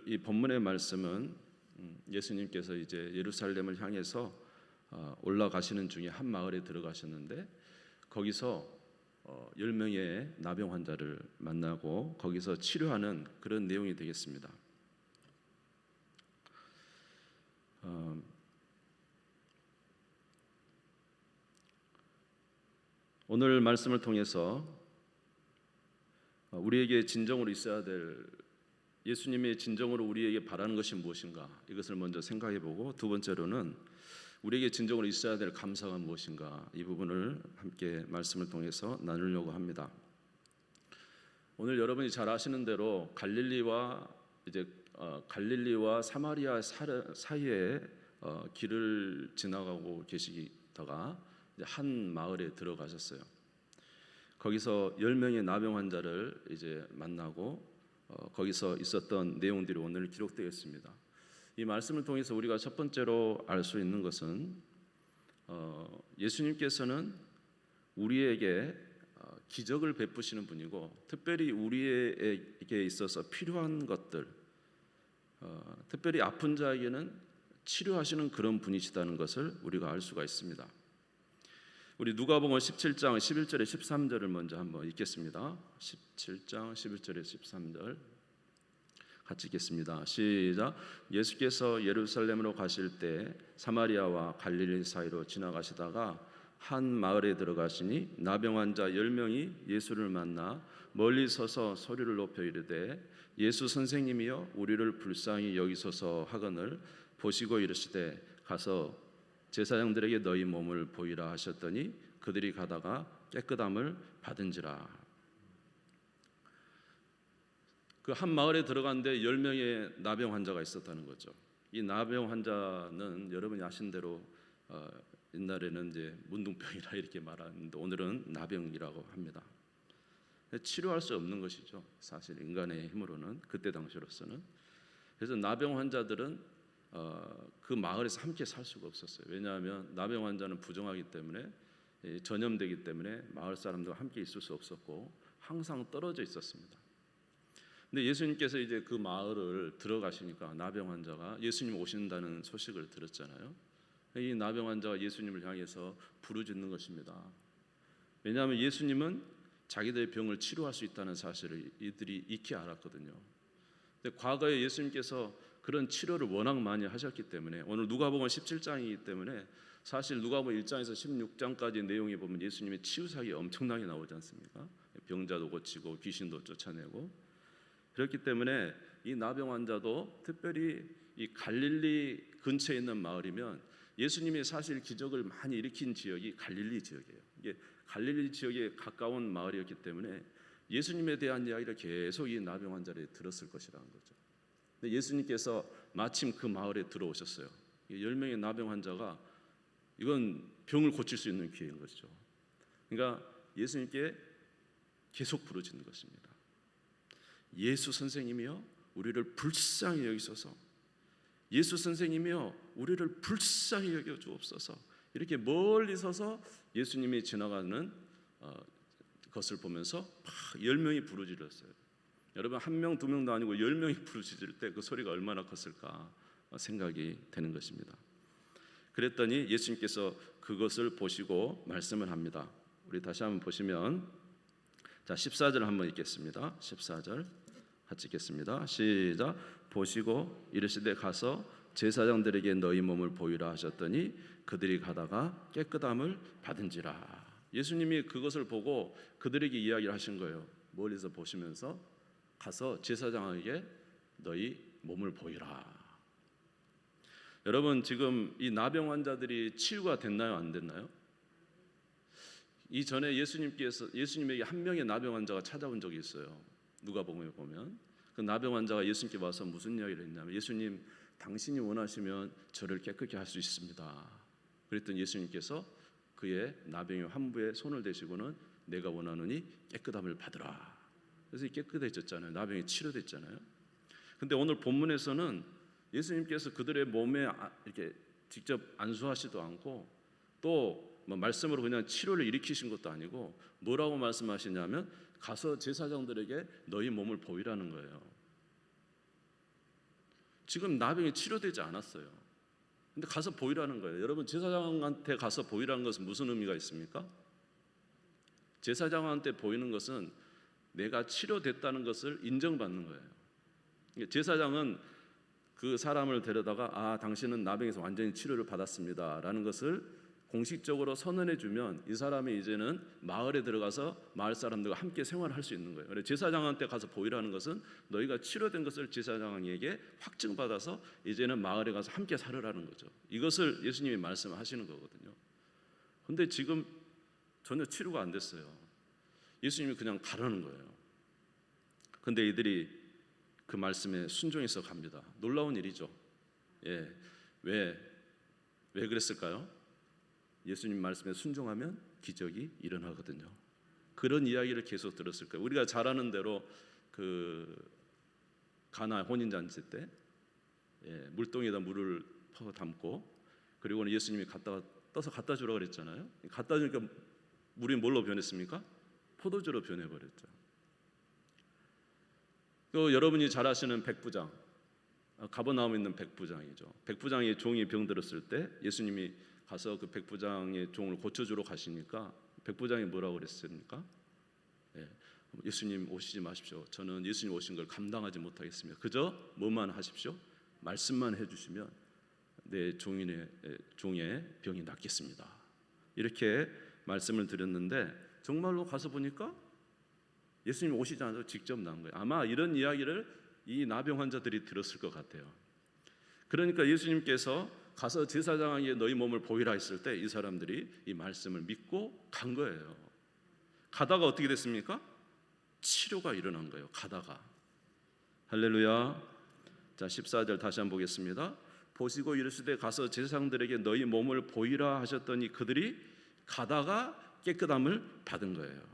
이 본문의 말씀은 예수님께서 이제 예루살렘을 향해서 올라가시는 중에 한 마을에 들어가셨는데 거기서 10명의 나병 환자를 만나고 거기서 치료하는 그런 내용이 되겠습니다. 오늘 말씀을 통해서 우리에게 진정으로 있어야 될 예수님의 진정으로 우리에게 바라는 것이 무엇인가 이것을 먼저 생각해보고 두 번째로는 우리에게 진정으로 있어야 될 감사가 무엇인가 이 부분을 함께 말씀을 통해서 나누려고 합니다. 오늘 여러분이 잘 아시는 대로 갈릴리와 사마리아 사이에 길을 지나가고 계시다가 한 마을에 들어가셨어요. 거기서 10명의 나병 환자를 이제 만나고 거기서 있었던 내용들이 오늘 기록되어 있습니다. 이 말씀을 통해서 우리가 첫 번째로 알 수 있는 것은 예수님께서는 우리에게 기적을 베푸시는 분이고 특별히 우리에게 있어서 필요한 것들 특별히 아픈 자에게는 치료하시는 그런 분이시다는 것을 우리가 알 수가 있습니다. 우리 누가복음 17장 11절에 13절을 먼저 한번 읽겠습니다. 17장 11절에 13절 같이 읽겠습니다. 시작. 예수께서 예루살렘으로 가실 때 사마리아와 갈릴리 사이로 지나가시다가 한 마을에 들어가시니 나병 환자 10명이 예수를 만나 멀리 서서 소리를 높여 이르되 예수 선생님이여 우리를 불쌍히 여기소서 하거늘 보시고 이르시되 가서 제사장들에게 너희 몸을 보이라 하셨더니 그들이 가다가 깨끗함을 받은지라. 그 한 마을에 들어갔는데 10명의 나병 환자가 있었다는 거죠. 이 나병 환자는 여러분이 아신 대로 옛날에는 이제 문둥병이라 이렇게 말하는데 오늘은 나병이라고 합니다. 치료할 수 없는 것이죠. 사실 인간의 힘으로는 그때 당시로서는. 그래서 나병 환자들은 그 마을에서 함께 살 수가 없었어요. 왜냐하면 나병 환자는 부정하기 때문에 전염되기 때문에 마을 사람들과 함께 있을 수 없었고 항상 떨어져 있었습니다. 근데 예수님께서 이제 그 마을을 들어가시니까 나병 환자가 예수님 오신다는 소식을 들었잖아요. 이 나병 환자가 예수님을 향해서 부르짖는 것입니다. 왜냐하면 예수님은 자기들의 병을 치료할 수 있다는 사실을 이들이 익히 알았거든요. 근데 과거에 예수님께서 그런 치료를 워낙 많이 하셨기 때문에 오늘 누가복음 17장이기 때문에 사실 누가복음 1장에서 16장까지 내용에 보면 예수님의 치유사역이 엄청나게 나오지 않습니까? 병자도 고치고 귀신도 쫓아내고 그렇기 때문에 이 나병 환자도 특별히 이 갈릴리 근처에 있는 마을이면 예수님이 사실 기적을 많이 일으킨 지역이 갈릴리 지역이에요. 이게 갈릴리 지역에 가까운 마을이었기 때문에 예수님에 대한 이야기를 계속 이 나병 환자를 들었을 것이라는 거죠. 근데 예수님께서 마침 그 마을에 들어오셨어요. 10명의 나병 환자가 이건 병을 고칠 수 있는 기회인 것이죠. 그러니까 예수님께 계속 부르짖는 것입니다. 예수 선생님이여 우리를 불쌍히 여기소서. 예수 선생님이여 우리를 불쌍히 여겨 주옵소서. 이렇게 멀리 서서 예수님이 지나가는 것을 보면서 막 10명이 부르짖었어요. 여러분 1명 2명도 아니고 10명이 부르짖을 때 그 소리가 얼마나 컸을까 생각이 되는 것입니다. 그랬더니 예수님께서 그것을 보시고 말씀을 합니다. 우리 다시 한번 보시면 자 14절 한번 읽겠습니다. 14절 같이 읽겠습니다. 시작. 보시고 이르시되 가서 제사장들에게 너희 몸을 보이라 하셨더니 그들이 가다가 깨끗함을 받은지라. 예수님이 그것을 보고 그들에게 이야기를 하신 거예요. 멀리서 보시면서 가서 제사장에게 너희 몸을 보이라. 여러분 지금 이 나병 환자들이 치유가 됐나요? 안 됐나요? 이전에 예수님에게 한 명의 나병 환자가 찾아온 적이 있어요. 누가복음에 보면 그 나병 환자가 예수님께 와서 무슨 이야기를 했냐면 예수님 당신이 원하시면 저를 깨끗게 할 수 있습니다. 그랬더니 예수님께서 그의 나병의 환부에 손을 대시고는 내가 원하노니 깨끗함을 받으라. 그래서 깨끗해졌잖아요. 나병이 치료됐잖아요. 근데 오늘 본문에서는 예수님께서 그들의 몸에 이렇게 직접 안수하시도 않고 또 뭐 말씀으로 그냥 치료를 일으키신 것도 아니고 뭐라고 말씀하시냐면 가서 제사장들에게 너희 몸을 보이라는 거예요. 지금 나병이 치료되지 않았어요. 근데 가서 보이라는 거예요. 여러분, 제사장한테 가서 보이라는 것은 무슨 의미가 있습니까? 제사장한테 보이는 것은 내가 치료됐다는 것을 인정받는 거예요. 제사장은 그 사람을 데려다가 당신은 나병에서 완전히 치료를 받았습니다 라는 것을 공식적으로 선언해 주면 이 사람이 이제는 마을에 들어가서 마을 사람들과 함께 생활할 수 있는 거예요. 그래서 제사장한테 가서 보이라는 것은 너희가 치료된 것을 제사장에게 확증받아서 이제는 마을에 가서 함께 살으라는 거죠. 이것을 예수님이 말씀하시는 거거든요. 그런데 지금 전혀 치료가 안 됐어요. 예수님이 그냥 가라는 거예요. 그런데 이들이 그 말씀에 순종해서 갑니다. 놀라운 일이죠. 왜 그랬을까요? 예수님 말씀에 순종하면 기적이 일어나거든요. 그런 이야기를 계속 들었을 거예요. 우리가 잘 아는 대로 그 가나 혼인잔치 때 물동에다 물을 퍼 담고 그리고는 예수님이 떠서 갖다 주라 그랬잖아요. 갖다 주니까 물이 뭘로 변했습니까? 포도주로 변해버렸죠. 또 여러분이 잘 아시는 백부장, 가버나움에 있는 백부장이죠. 백부장의 종이 병들었을 때 예수님이 가서 그 백부장의 종을 고쳐주러 가시니까 백부장이 뭐라고 그랬습니까? 예수님 오시지 마십시오. 저는 예수님 오신 걸 감당하지 못하겠습니다. 그저 뭐만 하십시오? 말씀만 해주시면 내 종의 병이 낫겠습니다. 이렇게 말씀을 드렸는데 정말로 가서 보니까 예수님 오시지 않아도 직접 나온 거예요. 아마 이런 이야기를 이 나병 환자들이 들었을 것 같아요. 그러니까 예수님께서 가서 제사장에게 너희 몸을 보이라 했을 때 이 사람들이 이 말씀을 믿고 간 거예요. 가다가 어떻게 됐습니까? 치료가 일어난 거예요. 가다가. 할렐루야. 자, 14절 다시 한번 보겠습니다. 보시고 이르시되 가서 제사장들에게 너희 몸을 보이라 하셨더니 그들이 가다가 깨끗함을 받은 거예요.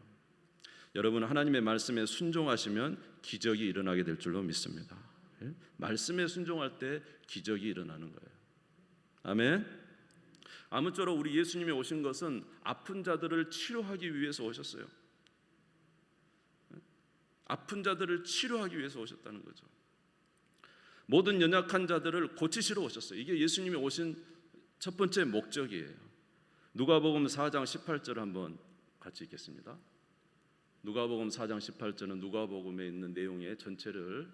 여러분, 하나님의 말씀에 순종하시면 기적이 일어나게 될 줄로 믿습니다. 말씀에 순종할 때 기적이 일어나는 거예요. 아멘. 아무쪼록 우리 예수님이 오신 것은 아픈 자들을 치료하기 위해서 오셨어요. 아픈 자들을 치료하기 위해서 오셨다는 거죠. 모든 연약한 자들을 고치시러 오셨어요. 이게 예수님이 오신 첫 번째 목적이에요. 누가복음 4장 18절 한번 같이 읽겠습니다. 누가복음 4장 18절은 누가복음에 있는 내용의 전체를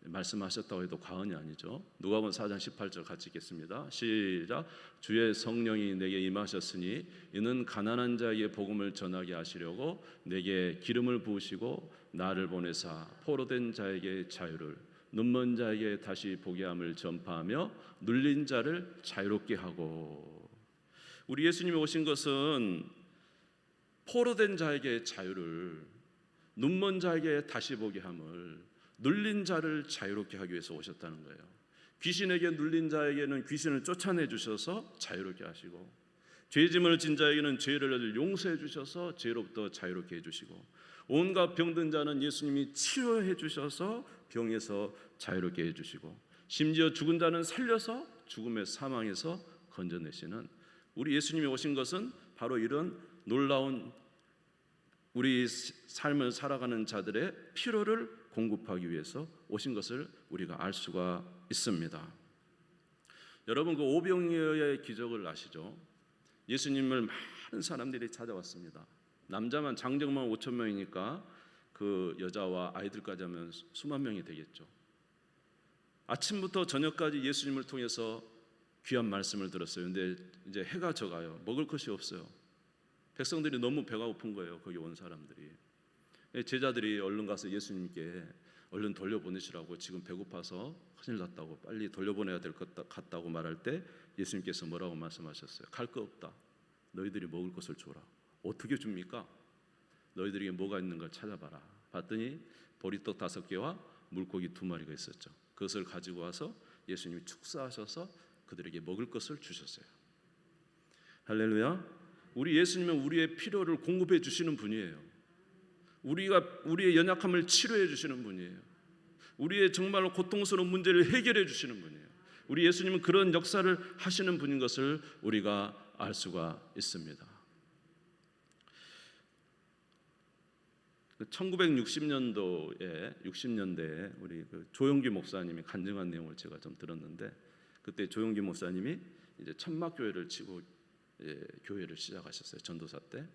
말씀하셨다고 해도 과언이 아니죠. 누가복음 4장 18절 같이 읽겠습니다. 시작. 주의 성령이 내게 임하셨으니 이는 가난한 자에게 복음을 전하게 하시려고 내게 기름을 부으시고 나를 보내사 포로된 자에게 자유를, 눈먼 자에게 다시 보게 함을 전파하며 눌린 자를 자유롭게 하고. 우리 예수님이 오신 것은 포로된 자에게 자유를, 눈먼 자에게 다시 보게 함을, 눌린 자를 자유롭게 하기 위해서 오셨다는 거예요. 귀신에게 눌린 자에게는 귀신을 쫓아내 주셔서 자유롭게 하시고, 죄짐을 진 자에게는 죄를 용서해 주셔서 죄로부터 자유롭게 해주시고, 온갖 병든 자는 예수님이 치료해 주셔서 병에서 자유롭게 해주시고, 심지어 죽은 자는 살려서 죽음의 사망에서 건져내시는 우리 예수님이 오신 것은 바로 이런 놀라운 우리 삶을 살아가는 자들의 필요를 공급하기 위해서 오신 것을 우리가 알 수가 있습니다. 여러분, 그 오병이어의 기적을 아시죠? 예수님을 많은 사람들이 찾아왔습니다. 남자만 장정만 5천 명이니까 그 여자와 아이들까지 하면 수만 명이 되겠죠. 아침부터 저녁까지 예수님을 통해서 귀한 말씀을 들었어요. 근데 이제 해가 져가요. 먹을 것이 없어요. 백성들이 너무 배가 고픈 거예요. 거기 온 사람들이. 제자들이 얼른 가서 예수님께 얼른 돌려보내시라고, 지금 배고파서 큰일 났다고, 빨리 돌려보내야 될 것 같다고 말할 때 예수님께서 뭐라고 말씀하셨어요? 갈 거 없다. 너희들이 먹을 것을 줘라. 어떻게 줍니까? 너희들에게 뭐가 있는가 찾아봐라. 봤더니 보리떡 5개와 물고기 2마리가 있었죠. 그것을 가지고 와서 예수님이 축사하셔서 그들에게 먹을 것을 주셨어요. 할렐루야. 우리 예수님은 우리의 필요를 공급해 주시는 분이에요. 우리의 연약함을 치료해 주시는 분이에요. 우리의 정말로 고통스러운 문제를 해결해 주시는 분이에요. 우리 예수님은 그런 역사를 하시는 분인 것을 우리가 알 수가 있습니다. 1960년도에 60년대에 우리 그 조용기 목사님이 간증한 내용을 제가 좀 들었는데, 그때 조용기 목사님이 이제 천막 교회를 치고 교회를 시작하셨어요, 전도사 때.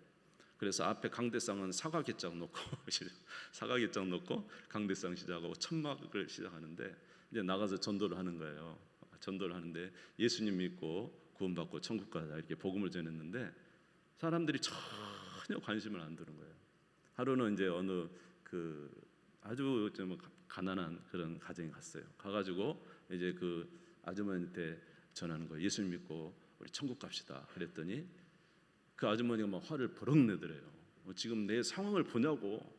그래서 앞에 강대상은 사과개장 놓고 사과개장 놓고 강대상 시작하고 천막을 시작하는데, 이제 나가서 전도를 하는 거예요. 전도를 하는데 예수님 믿고 구원받고 천국 가자 이렇게 복음을 전했는데 사람들이 전혀 관심을 안 두는 거예요. 하루는 이제 어느 그 아주 좀 가난한 그런 가정에 갔어요. 가가지고 이제 그 아주머니한테 전하는 거예요. 예수 믿고 우리 천국 갑시다. 그랬더니 그 아주머니가 막 화를 버럭 내더래요. 지금 내 상황을 보냐고.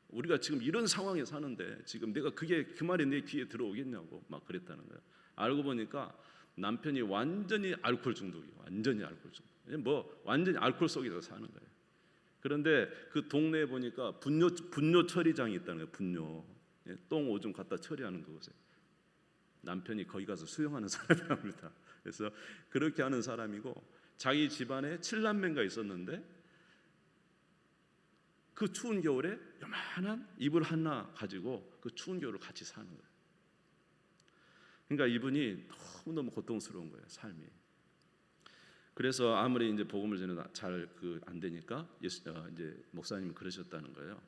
우리가 지금 이런 상황에 사는데 지금 내가 그 말이 내 귀에 들어오겠냐고 막 그랬다는 거예요. 알고 보니까 남편이 완전히 알코올 중독이에요. 완전히 알코올 중독. 뭐 완전히 알코올 속에서 사는 거예요. 그런데 그 동네에 보니까 분뇨 처리장이 있다는 거예요. 분뇨. 똥 오줌 갖다 처리하는 그곳에 남편이 거기 가서 수영하는 사람이랍니다. 그래서 그렇게 하는 사람이고, 자기 집안에 7남매가 있었는데 그 추운 겨울에 요만한 이불 하나 가지고 그 추운 겨울을 같이 사는 거예요. 그러니까 이분이 너무너무 고통스러운 거예요, 삶이. 그래서 아무리 이제 복음을 전해도 잘 안 되니까 이제 목사님이 그러셨다는 거예요.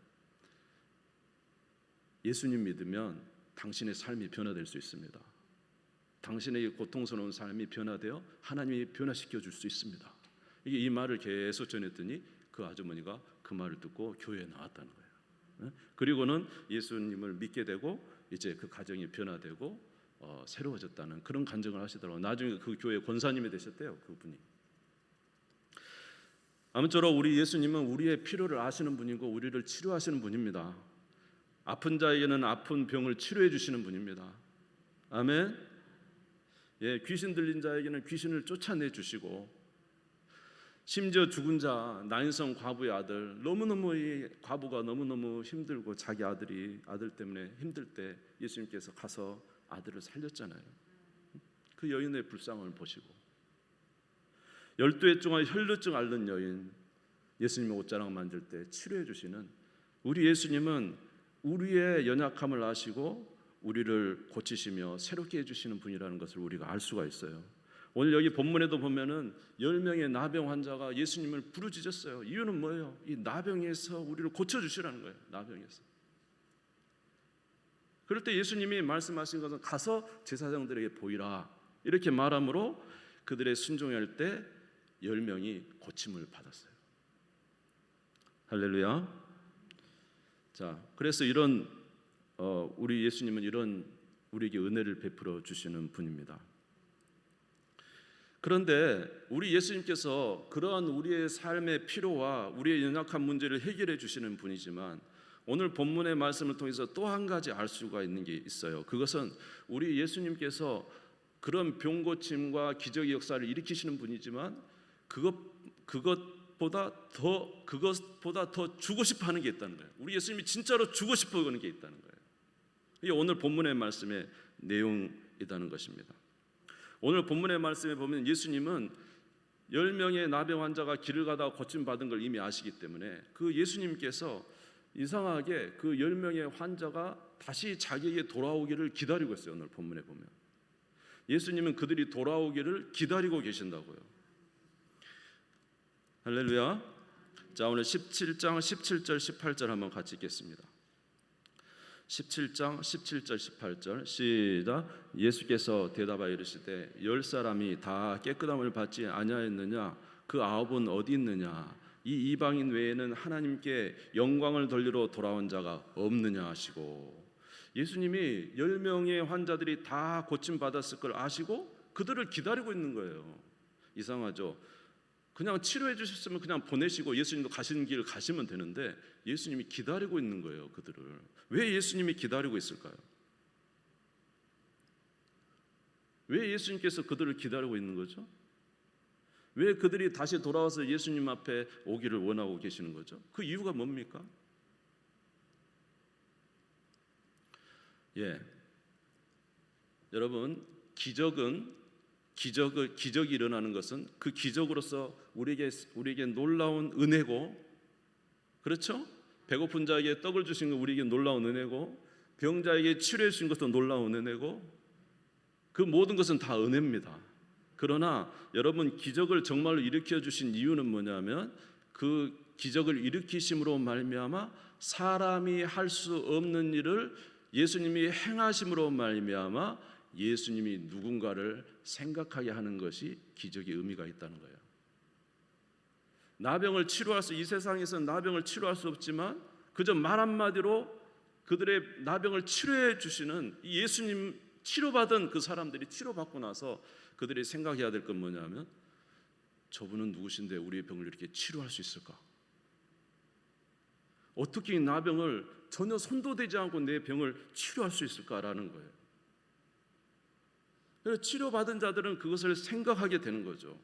예수님 믿으면 당신의 삶이 변화될 수 있습니다. 당신의 고통스러운 삶이 변화되어 하나님이 변화시켜 줄 수 있습니다. 이 말을 계속 전했더니 그 아주머니가 그 말을 듣고 교회에 나왔다는 거예요. 그리고는 예수님을 믿게 되고 이제 그 가정이 변화되고 새로워졌다는 그런 간증을 하시더라고요. 나중에 그 교회 권사님이 되셨대요, 그분이. 아무쪼록 우리 예수님은 우리의 필요를 아시는 분이고 우리를 치료하시는 분입니다. 아픈 자에게는 아픈 병을 치료해 주시는 분입니다. 아멘. 예, 귀신 들린 자에게는 귀신을 쫓아내 주시고, 심지어 죽은 자 나인성 과부의 아들, 너무너무 이 과부가 너무너무 힘들고 자기 아들 때문에 힘들 때 예수님께서 가서 아들을 살렸잖아요. 그 여인의 불쌍함을 보시고, 12해 동안 혈루증 앓는 여인 예수님의 옷자락 만질 때 치료해 주시는 우리 예수님은 우리의 연약함을 아시고 우리를 고치시며 새롭게 해주시는 분이라는 것을 우리가 알 수가 있어요. 오늘 여기 본문에도 보면은 10명의 나병 환자가 예수님을 부르짖었어요. 이유는 뭐예요? 이 나병에서 우리를 고쳐주시라는 거예요. 나병에서. 그럴 때 예수님이 말씀하신 것은 가서 제사장들에게 보이라 이렇게 말함으로 그들의 순종할 때 10명이 고침을 받았어요. 할렐루야. 자, 그래서 이런 우리 예수님은 이런 우리에게 은혜를 베풀어 주시는 분입니다. 그런데 우리 예수님께서 그러한 우리의 삶의 필요와 우리의 연약한 문제를 해결해 주시는 분이지만, 오늘 본문의 말씀을 통해서 또 한 가지 알 수가 있는 게 있어요. 그것은 우리 예수님께서 그런 병 고침과 기적의 역사를 일으키시는 분이지만 그것보다 더 주고 싶어하는 게 있다는 거예요. 우리 예수님이 진짜로 주고 싶어하는 게 있다는 거예요. 이게 오늘 본문의 말씀의 내용이라는 것입니다. 오늘 본문의 말씀에 보면 예수님은 10명의 나병 환자가 길을 가다가 고침받은 걸 이미 아시기 때문에 그 예수님께서 이상하게 그 10명의 환자가 다시 자기에게 돌아오기를 기다리고 있어요. 오늘 본문에 보면 예수님은 그들이 돌아오기를 기다리고 계신다고요. 할렐루야. 자, 오늘 17장 17절 18절 한번 같이 읽겠습니다. 17장 17절 18절 시작. 예수께서 대답하여 이르시되 10사람이 다 깨끗함을 받지 아니하였느냐? 그 9은 어디 있느냐? 이 이방인 외에는 하나님께 영광을 돌리러 돌아온 자가 없느냐 하시고, 예수님이 10명의 환자들이 다 고침받았을 걸 아시고 그들을 기다리고 있는 거예요. 이상하죠? 그냥 치료해 주셨으면 그냥 보내시고 예수님도 가시는 길 가시면 되는데 예수님이 기다리고 있는 거예요, 그들을. 왜 예수님이 기다리고 있을까요? 왜 예수님께서 그들을 기다리고 있는 거죠? 왜 그들이 다시 돌아와서 예수님 앞에 오기를 원하고 계시는 거죠? 그 이유가 뭡니까? 예, 여러분, 기적이 일어나는 것은 그 기적으로서 우리에게 놀라운 은혜고, 그렇죠? 배고픈 자에게 떡을 주신 건 우리에게 놀라운 은혜고, 병자에게 치료해 주신 것도 놀라운 은혜고, 그 모든 것은 다 은혜입니다. 그러나 여러분, 기적을 정말로 일으켜 주신 이유는 뭐냐면, 그 기적을 일으키심으로 말미암아 사람이 할 수 없는 일을 예수님이 행하심으로 말미암아 예수님이 누군가를 생각하게 하는 것이 기적의 의미가 있다는 거예요. 나병을 치료할 수, 이 세상에서는 나병을 치료할 수 없지만 그저 말 한마디로 그들의 나병을 치료해 주시는 이 예수님, 치료받은 그 사람들이 치료받고 나서 그들이 생각해야 될 건 뭐냐면, 저분은 누구신데 우리의 병을 이렇게 치료할 수 있을까? 어떻게 이 나병을 전혀 손도 대지 않고 내 병을 치료할 수 있을까라는 거예요. 그래서 치료받은 자들은 그것을 생각하게 되는 거죠.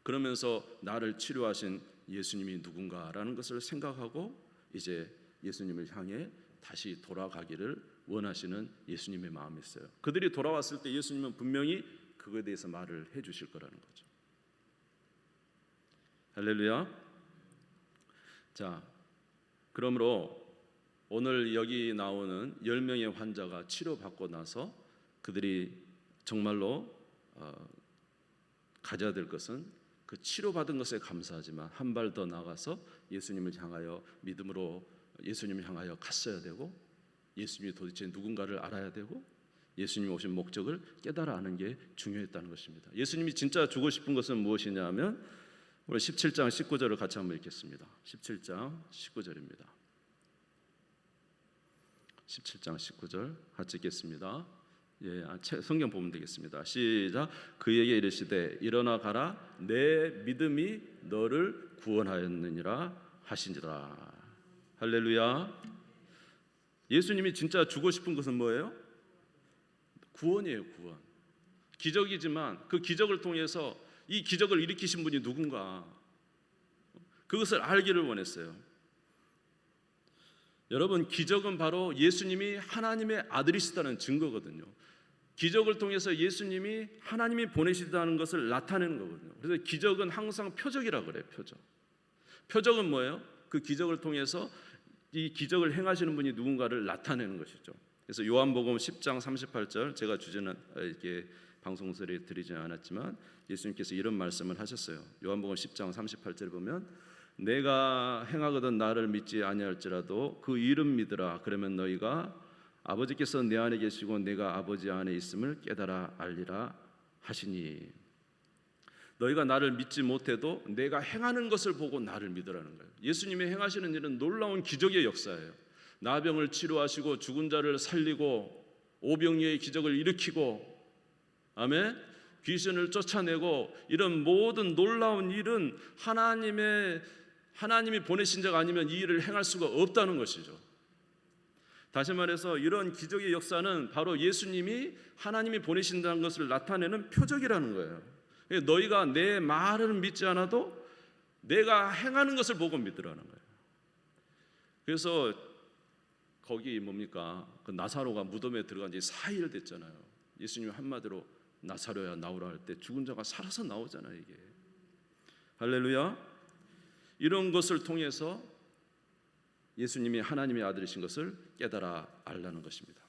그러면서 나를 치료하신 예수님이 누군가라는 것을 생각하고 이제 예수님을 향해 다시 돌아가기를 원하시는 예수님의 마음이 있어요. 그들이 돌아왔을 때 예수님은 분명히 그거에 대해서 말을 해주실 거라는 거죠. 할렐루야. 자, 그러므로 오늘 여기 나오는 10명의 환자가 치료받고 나서 그들이 정말로 가져야 될 것은 그 치료받은 것에 감사하지만 한 발 더 나가서 예수님을 향하여 믿음으로 예수님을 향하여 갔어야 되고, 예수님이 도대체 누군가를 알아야 되고, 예수님이 오신 목적을 깨달아 아는 게 중요했다는 것입니다. 예수님이 진짜 주고 싶은 것은 무엇이냐 하면, 우리 17장 19절을 같이 한번 읽겠습니다. 17장 19절입니다. 17장 19절 같이 읽겠습니다. 예, 성경 보면 되겠습니다. 시작. 그에게 이르시되 일어나 가라, 내 믿음이 너를 구원하였느니라 하시니라. 할렐루야. 예수님이 진짜 주고 싶은 것은 뭐예요? 구원이에요. 구원. 기적이지만 그 기적을 통해서 이 기적을 일으키신 분이 누군가, 그것을 알기를 원했어요. 여러분, 기적은 바로 예수님이 하나님의 아들이시다는 증거거든요. 기적을 통해서 예수님이 하나님이 보내시다는 것을 나타내는 거거든요. 그래서 기적은 항상 표적이라고 그래요. 표적은 뭐예요? 그 기적을 통해서 이 기적을 행하시는 분이 누군가를 나타내는 것이죠. 그래서 요한복음 10장 38절, 제가 주제는 이렇게 방송설에 드리지 않았지만 예수님께서 이런 말씀을 하셨어요. 요한복음 10장 38절에 보면, 내가 행하거든 나를 믿지 아니할지라도 그 이름 믿으라. 그러면 너희가 아버지께서 내 안에 계시고 내가 아버지 안에 있음을 깨달아 알리라 하시니. 너희가 나를 믿지 못해도 내가 행하는 것을 보고 나를 믿으라는 거예요. 예수님이 행하시는 일은 놀라운 기적의 역사예요. 나병을 치료하시고 죽은 자를 살리고 오병이의 기적을 일으키고, 아멘, 귀신을 쫓아내고, 이런 모든 놀라운 일은 하나님이 보내신 자가 아니면 이 일을 행할 수가 없다는 것이죠. 다시 말해서 이런 기적의 역사는 바로 예수님이 하나님이 보내신다는 것을 나타내는 표적이라는 거예요. 너희가 내 말을 믿지 않아도 내가 행하는 것을 보고 믿으라는 거예요. 그래서 거기 뭡니까? 그 나사로가 무덤에 들어간 지 4일 됐잖아요. 예수님이 한마디로 나사로야 나오라 할 때 죽은 자가 살아서 나오잖아요. 이게 할렐루야. 이런 것을 통해서 예수님이 하나님의 아들이신 것을 깨달아 알라는 것입니다.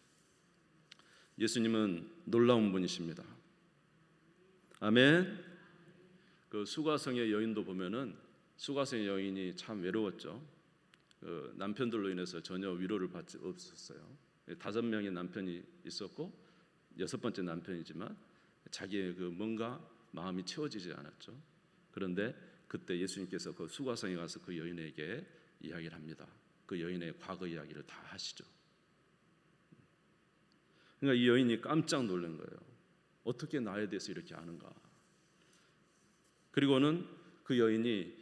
예수님은 놀라운 분이십니다. 아멘. 그 수가성의 여인도 보면은 수가성의 여인이 참 외로웠죠. 그 남편들로 인해서 전혀 위로를 받지 없었어요. 5명의 남편이 있었고 6번째 남편이지만 자기의 그 뭔가 마음이 채워지지 않았죠. 그런데 그때 예수님께서 그 수가성에 가서 그 여인에게 이야기를 합니다. 그 여인의 과거 이야기를 다 하시죠. 그러니까 이 여인이 깜짝 놀란 거예요. 어떻게 나에 대해서 이렇게 아는가. 그리고는 그 여인이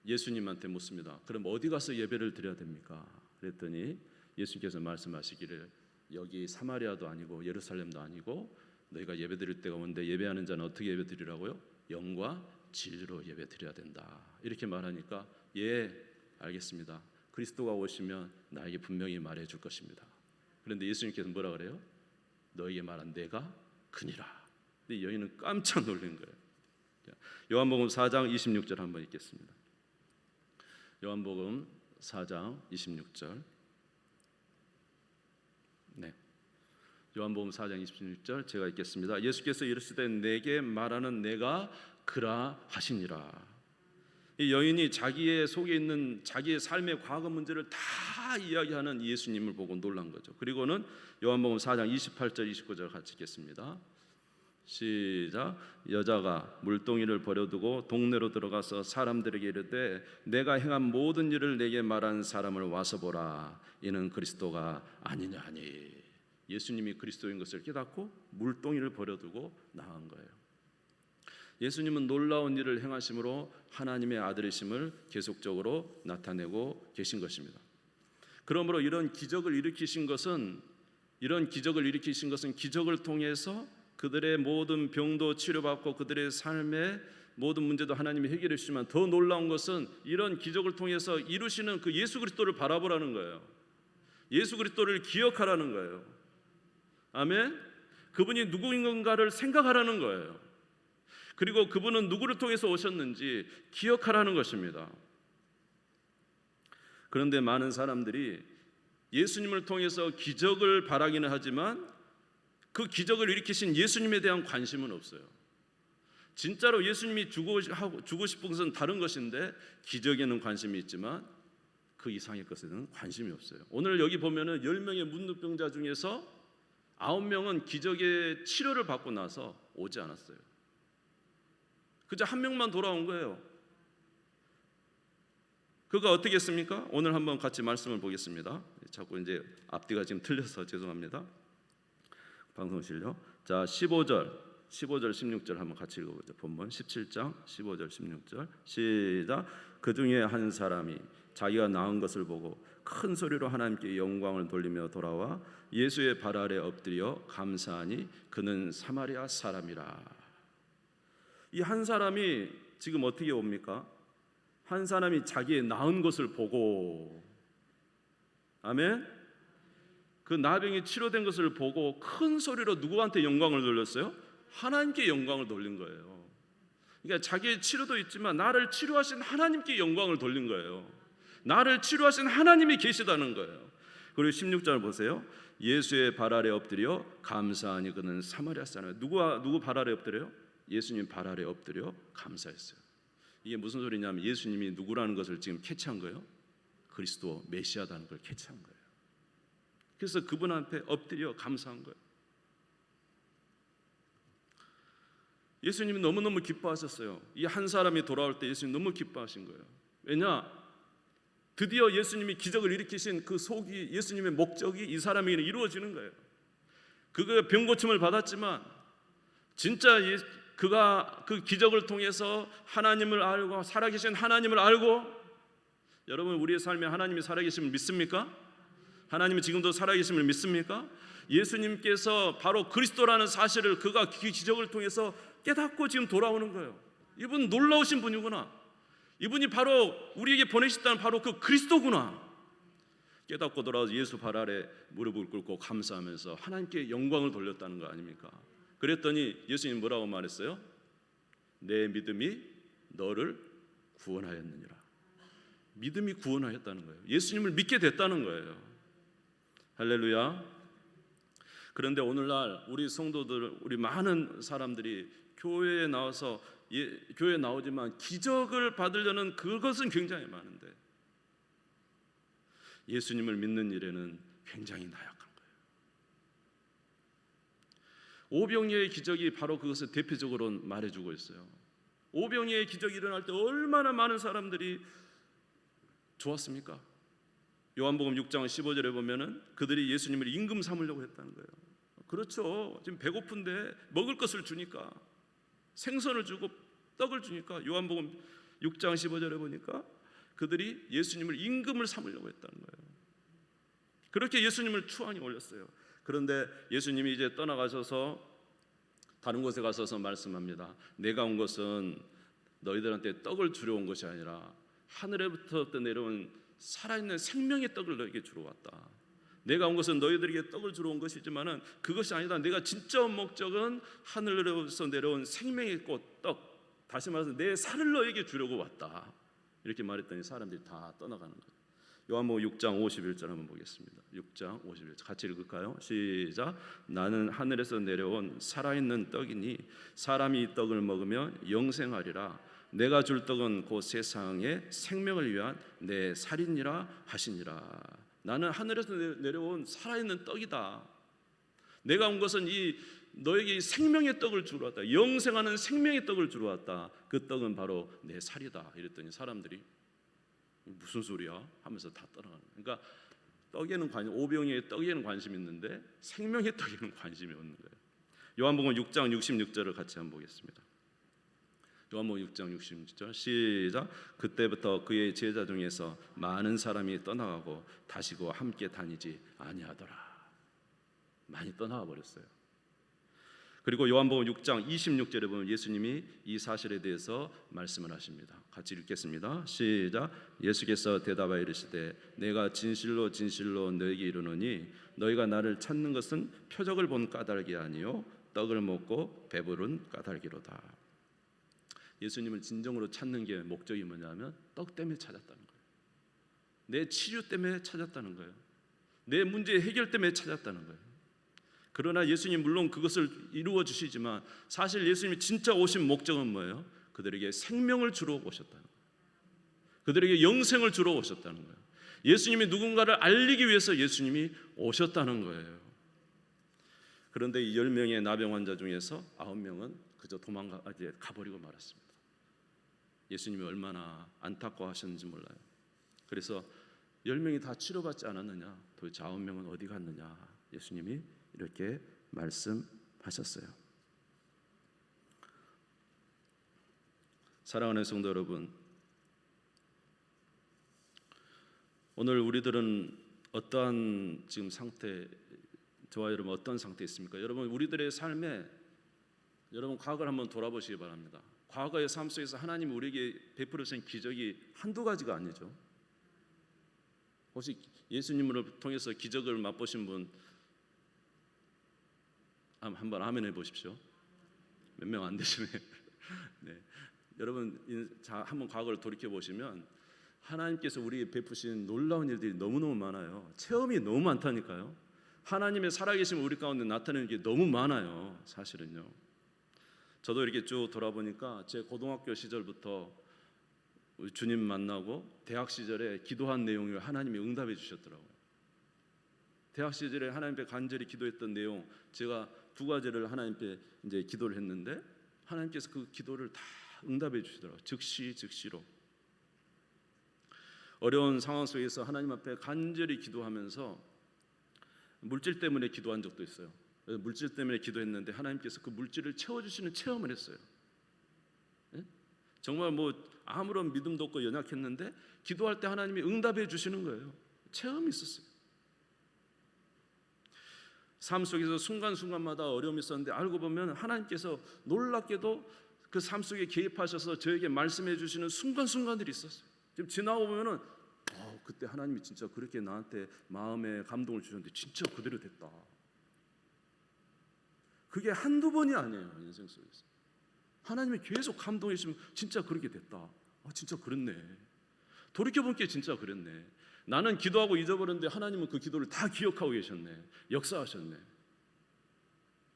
예수님한테 묻습니다. 그럼 어디 가서 예배를 드려야 됩니까? 그랬더니 예수님께서 말씀하시기를, 여기 사마리아도 아니고 예루살렘도 아니고 너희가 예배 드릴 때가 오는데 예배하는 자는 어떻게 예배 드리라고요? 영과 진리로 예배 드려야 된다. 이렇게 말하니까, 예, 알겠습니다. 그리스도가 오시면 나에게 분명히 말해 줄 것입니다. 그런데 예수님께서 뭐라 그래요? 너에게 말한 내가 그니라. 근데 여인은 깜짝 놀란 거예요. 요한복음 4장 26절 한번 읽겠습니다. 요한복음 4장 26절. 네. 요한복음 4장 26절 제가 읽겠습니다. 예수께서 이르시되 내게 말하는 내가 그라 하시니라. 이 여인이 자기의 속에 있는 자기의 삶의 과거 문제를 다 이야기하는 예수님을 보고 놀란 거죠. 그리고는 요한복음 4장 28절 29절 같이 읽겠습니다. 시작. 여자가 물동이를 버려두고 동네로 들어가서 사람들에게 이르되 내가 행한 모든 일을 내게 말한 사람을 와서 보라. 이는 그리스도가 아니냐 하니. 예수님이 그리스도인 것을 깨닫고 물동이를 버려두고 나간 거예요. 예수님은 놀라운 일을 행하심으로 하나님의 아들이심을 계속적으로 나타내고 계신 것입니다. 그러므로 이런 기적을 일으키신 것은 기적을 통해서 그들의 모든 병도 치료받고 그들의 삶의 모든 문제도 하나님이 해결해 주시지만 더 놀라운 것은 이런 기적을 통해서 이루시는 그 예수 그리스도를 바라보라는 거예요. 예수 그리스도를 기억하라는 거예요. 아멘. 그분이 누구인가를 생각하라는 거예요. 그리고 그분은 누구를 통해서 오셨는지 기억하라는 것입니다. 그런데 많은 사람들이 예수님을 통해서 기적을 바라기는 하지만 그 기적을 일으키신 예수님에 대한 관심은 없어요. 진짜로 예수님이 주고 싶은 것은 다른 것인데 기적에는 관심이 있지만 그 이상의 것에는 관심이 없어요. 오늘 여기 보면은 10명의 문둥병자 중에서 9명은 기적의 치료를 받고 나서 오지 않았어요. 그저 한 명만 돌아온 거예요. 그가 어떻게 했습니까? 오늘 한번 같이 말씀을 보겠습니다. 자꾸 이제 앞뒤가 지금 틀려서 죄송합니다. 방송실요. 자, 15절, 16절 한번 같이 읽어보죠. 본문 17장 15절 16절 시작. 그 중에 한 사람이 자기가 낳은 것을 보고 큰 소리로 하나님께 영광을 돌리며 돌아와 예수의 발 아래 엎드려 감사하니 그는 사마리아 사람이라. 이 한 사람이 지금 어떻게 옵니까? 한 사람이 자기의 낳은 것을 보고, 아멘. 그 나병이 치료된 것을 보고 큰 소리로 누구한테 영광을 돌렸어요? 하나님께 영광을 돌린 거예요. 그러니까 자기의 치료도 있지만 나를 치료하신 하나님께 영광을 돌린 거예요. 나를 치료하신 하나님이 계시다는 거예요. 그리고 16절 보세요. 예수의 발 아래 엎드려 감사하니 그는 사마리아 사람이에요. 누구 발 아래 엎드려요? 예수님 발 아래 엎드려 감사했어요. 이게 무슨 소리냐면 예수님이 누구라는 것을 지금 캐치한 거예요. 그리스도 메시아다는 걸 캐치한 거예요. 그래서 그분 앞에 엎드려 감사한 거예요. 예수님이 너무너무 기뻐하셨어요. 이 한 사람이 돌아올 때 예수님 너무 기뻐하신 거예요. 왜냐? 드디어 예수님이 기적을 일으키신 그 속이 예수님의 목적이 이 사람에게 이루어지는 거예요. 그가 병고침을 받았지만 진짜 그가 그 기적을 통해서 하나님을 알고 살아계신 하나님을 알고, 여러분 우리의 삶에 하나님이 살아계심을 믿습니까? 하나님이 지금도 살아계심을 믿습니까? 예수님께서 바로 그리스도라는 사실을 그가 그 기적을 통해서 깨닫고 지금 돌아오는 거예요. 이분 놀라우신 분이구나. 이분이 바로 우리에게 보내셨다는 바로 그 그리스도구나. 깨닫고 돌아와서 예수 발 아래 무릎을 꿇고 감사하면서 하나님께 영광을 돌렸다는 거 아닙니까? 그랬더니 예수님 뭐라고 말했어요? 내 믿음이 너를 구원하였느니라. 믿음이 구원하였다는 거예요. 예수님을 믿게 됐다는 거예요. 할렐루야. 그런데 오늘날 우리 성도들, 우리 많은 사람들이 교회에 나와서 교회에 나오지만 기적을 받으려는 그것은 굉장히 많은데 예수님을 믿는 일에는 굉장히 나약한 거예요. 오병이어의 기적이 바로 그것을 대표적으로 말해주고 있어요. 오병이어의 기적이 일어날 때 얼마나 많은 사람들이 좋았습니까? 요한복음 6장 15절에 보면은 그들이 예수님을 임금 삼으려고 했다는 거예요. 그렇죠. 지금 배고픈데 먹을 것을 주니까, 생선을 주고 떡을 주니까 요한복음 6장 15절에 보니까 그들이 예수님을 임금을 삼으려고 했다는 거예요. 그렇게 예수님을 추앙이 올렸어요. 그런데 예수님이 이제 떠나가셔서 다른 곳에 가셔서 말씀합니다. 내가 온 것은 너희들한테 떡을 주려 온 것이 아니라 하늘에부터 내려온 살아있는 생명의 떡을 너희에게 주러 왔다. 내가 온 것은 너희들에게 떡을 주러 온 것이지만은 그것이 아니다. 내가 진짜 온 목적은 하늘에서 내려온 생명의 꽃, 떡, 다시 말해서 내 살을 너희에게 주려고 왔다. 이렇게 말했더니 사람들이 다 떠나가는 거예요. 요한복음 6장 51절 한번 보겠습니다. 6장 51절 같이 읽을까요? 시작. 나는 하늘에서 내려온 살아있는 떡이니 사람이 이 떡을 먹으면 영생하리라. 내가 줄 떡은 곧 세상의 생명을 위한 내 살이니라 하시니라. 나는 하늘에서 내려온 살아있는 떡이다. 내가 온 것은 이 너에게 생명의 떡을 주러 왔다. 영생하는 생명의 떡을 주러 왔다. 그 떡은 바로 내 살이다. 이랬더니 사람들이 무슨 소리야? 하면서 다 떠나가는 거예요. 그러니까 오병이의 떡에는 관심이 있는데 생명의 떡에는 관심이 없는 거예요. 요한복음 6장 66절을 같이 한번 보겠습니다. 요한복음 6장 66절 시작. 그때부터 그의 제자 중에서 많은 사람이 떠나가고 다시고 함께 다니지 아니하더라. 많이 떠나가 버렸어요. 그리고 요한복음 6장 26절에 보면 예수님이 이 사실에 대해서 말씀을 하십니다. 같이 읽겠습니다. 시작. 예수께서 대답하여 이르시되 내가 진실로 진실로 너에게 이르노니 너희가 나를 찾는 것은 표적을 본 까닭이 아니요 떡을 먹고 배부른 까닭이로다. 예수님을 진정으로 찾는 게 목적이 뭐냐면 떡 때문에 찾았다는 거예요. 내 치유 때문에 찾았다는 거예요. 내 문제 해결 때문에 찾았다는 거예요. 그러나 예수님 물론 그것을 이루어 주시지만 사실 예수님이 진짜 오신 목적은 뭐예요? 그들에게 생명을 주러 오셨다는 거예요. 그들에게 영생을 주러 오셨다는 거예요. 예수님이 누군가를 알리기 위해서 예수님이 오셨다는 거예요. 그런데 이 10명의 나병 환자 중에서 9명은 그저 가버리고 말았습니다. 예수님이 얼마나 안타까워하셨는지 몰라요. 그래서 10명이 다 치료받지 않았느냐? 도대체 9명은 어디 갔느냐? 예수님이 이렇게 말씀하셨어요. 사랑하는 성도 여러분, 오늘 우리들은 어떠한 지금 상태, 저와 여러분 어떤 상태에 있습니까? 여러분 우리들의 삶에 여러분 과거를 한번 돌아보시기 바랍니다. 과거의 삶 속에서 하나님이 우리에게 베풀어 주신 기적이 한두 가지가 아니죠. 혹시 예수님을 통해서 기적을 맛보신 분 한번 아멘 해보십시오. 몇 명 안 되시네. 네. 여러분 한번 과거를 돌이켜 보시면 하나님께서 우리에게 베푸신 놀라운 일들이 너무너무 많아요. 체험이 너무 많다니까요. 하나님의 살아계심을 우리 가운데 나타내는 게 너무 많아요. 사실은요. 저도 이렇게 쭉 돌아보니까 제 고등학교 시절부터 주님 만나고 대학 시절에 기도한 내용을 하나님이 응답해 주셨더라고요. 대학 시절에 하나님께 간절히 기도했던 내용, 제가 2가지를 하나님께 이제 기도를 했는데 하나님께서 그 기도를 다 응답해 주시더라고요. 즉시로. 어려운 상황 속에서 하나님 앞에 간절히 기도하면서 물질 때문에 기도한 적도 있어요. 물질 때문에 기도했는데 하나님께서 그 물질을 채워주시는 체험을 했어요. 네? 정말 아무런 믿음도 없고 연약했는데 기도할 때 하나님이 응답해 주시는 거예요. 체험이 있었어요. 삶 속에서 순간순간마다 어려움이 있었는데 알고 보면 하나님께서 놀랍게도 그 삶 속에 개입하셔서 저에게 말씀해 주시는 순간순간들이 있었어요. 지금 지나고 보면은 그때 하나님이 진짜 그렇게 나한테 마음에 감동을 주셨는데 진짜 그대로 됐다. 그게 한두 번이 아니에요. 인생 속에서 하나님이 계속 감동해 주시면 진짜 그렇게 됐다. 진짜 그랬네. 돌이켜본 게 진짜 그랬네. 나는 기도하고 잊어버렸는데 하나님은 그 기도를 다 기억하고 계셨네. 역사하셨네.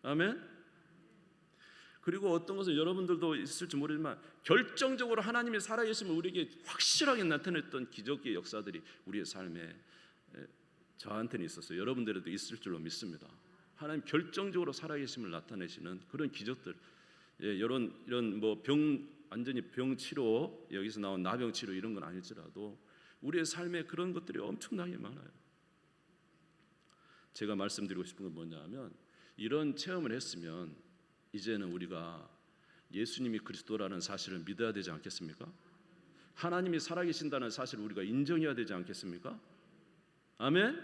아멘. 그리고 어떤 것은 여러분들도 있을지 모르지만 결정적으로 하나님의 살아계심을 우리에게 확실하게 나타냈던 기적의 역사들이 우리의 삶에 저한테는 있었어요. 여러분들에도 있을 줄로 믿습니다. 하나님 결정적으로 살아계심을 나타내시는 그런 기적들, 이런 완전히 병 치료, 여기서 나온 나병 치료 이런 건 아닐지라도 우리의 삶에 그런 것들이 엄청나게 많아요. 제가 말씀드리고 싶은 건 뭐냐면 이런 체험을 했으면 이제는 우리가 예수님이 그리스도라는 사실을 믿어야 되지 않겠습니까? 하나님이 살아계신다는 사실을 우리가 인정해야 되지 않겠습니까? 아멘?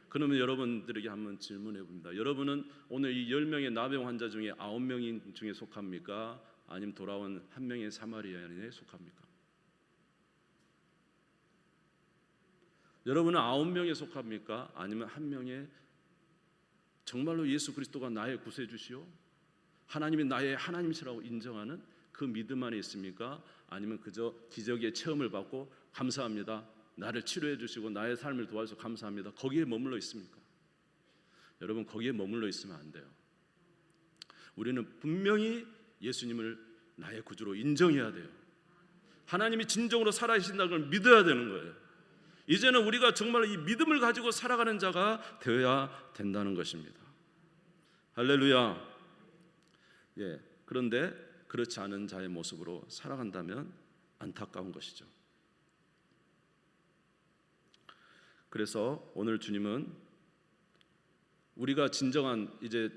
그러면 여러분들에게 한번 질문해 봅니다. 여러분은 오늘 이 10명의 나병 환자 중에 9명 중에 속합니까? 아니면 돌아온 한 명의 사마리아인에 속합니까? 여러분은 9명에 속합니까? 아니면 한 명의 정말로 예수 그리스도가 나의 구세주시오, 하나님이 나의 하나님이시라고 인정하는 그 믿음 안에 있습니까? 아니면 그저 기적의 체험을 받고 감사합니다, 나를 치료해 주시고 나의 삶을 도와주셔서 감사합니다. 거기에 머물러 있습니까? 여러분, 거기에 머물러 있으면 안 돼요. 우리는 분명히 예수님을 나의 구주로 인정해야 돼요. 하나님이 진정으로 살아계신다는 걸 믿어야 되는 거예요. 이제는 우리가 정말 이 믿음을 가지고 살아가는 자가 되어야 된다는 것입니다. 할렐루야. 예, 그런데 그렇지 않은 자의 모습으로 살아간다면 안타까운 것이죠. 그래서 오늘 주님은 우리가 진정한 이제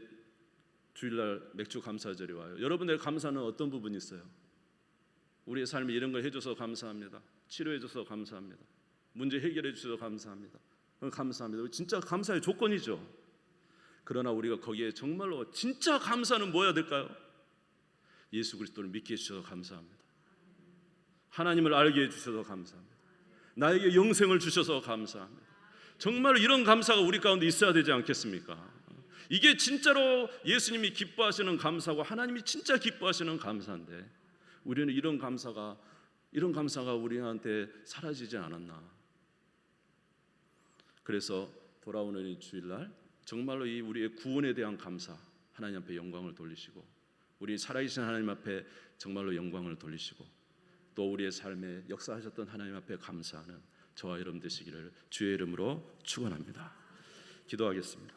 주일날 맥주 감사절이 와요. 여러분들의 감사는 어떤 부분이 있어요? 우리의 삶에 이런 걸 해줘서 감사합니다. 치료해줘서 감사합니다. 문제 해결해 주셔서 감사합니다. 감사합니다. 진짜 감사의 조건이죠. 그러나 우리가 거기에 정말로 진짜 감사는 뭐야 될까요? 예수 그리스도를 믿게 해주셔서 감사합니다. 하나님을 알게 해주셔서 감사합니다. 나에게 영생을 주셔서 감사합니다. 정말 이런 감사가 우리 가운데 있어야 되지 않겠습니까? 이게 진짜로 예수님이 기뻐하시는 감사고 하나님이 진짜 기뻐하시는 감사인데 우리는 이런 감사가 우리한테 사라지지 않았나. 그래서 돌아오는 이 주일날 정말로 이 우리의 구원에 대한 감사, 하나님 앞에 영광을 돌리시고 우리 살아계신 하나님 앞에 정말로 영광을 돌리시고 또 우리의 삶에 역사하셨던 하나님 앞에 감사하는 저와 여러분 되시기를 주의 이름으로 축원합니다. 기도하겠습니다.